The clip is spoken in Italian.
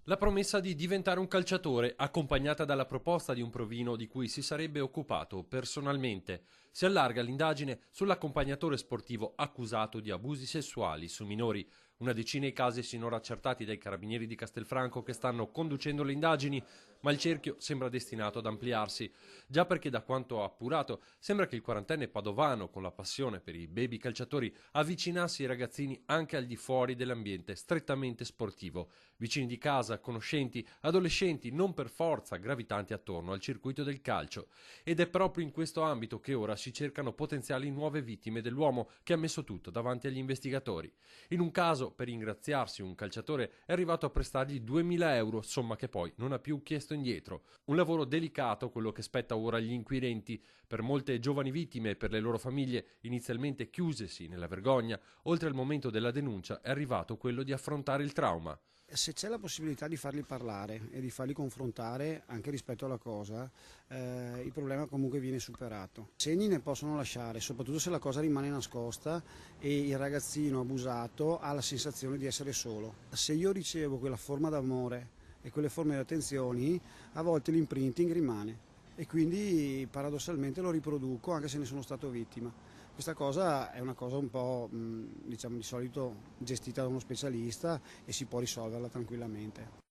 La promessa di diventare un calciatore, accompagnata dalla proposta di un provino di cui si sarebbe occupato personalmente. Si allarga l'indagine sull'accompagnatore sportivo accusato di abusi sessuali su minori. Una decina i casi sinora accertati dai carabinieri di Castelfranco che stanno conducendo le indagini, ma il cerchio sembra destinato ad ampliarsi. Già perché da quanto appurato sembra che il quarantenne padovano, con la passione per i baby calciatori, avvicinassi i ragazzini anche al di fuori dell'ambiente strettamente sportivo. Vicini di casa, conoscenti, adolescenti non per forza gravitanti attorno al circuito del calcio. Ed è proprio in questo ambito che ora si cercano potenziali nuove vittime dell'uomo che ha messo tutto davanti agli investigatori. In un caso, per ringraziarsi, un calciatore è arrivato a prestargli 2000 euro, somma che poi non ha più chiesto indietro. Un lavoro delicato quello che spetta ora agli inquirenti. Per molte giovani vittime e per le loro famiglie, inizialmente chiusesi nella vergogna, oltre al momento della denuncia è arrivato quello di affrontare il trauma. Se c'è la possibilità di farli parlare e di farli confrontare anche rispetto alla cosa, il problema comunque viene superato. Segni ne possono lasciare, soprattutto se la cosa rimane nascosta e il ragazzino abusato ha la sensazione di essere solo. Se io ricevo quella forma d'amore e quelle forme di attenzioni, a volte l'imprinting rimane e quindi paradossalmente lo riproduco anche se ne sono stato vittima. Questa cosa è una cosa un po', diciamo, di solito gestita da uno specialista e si può risolverla tranquillamente.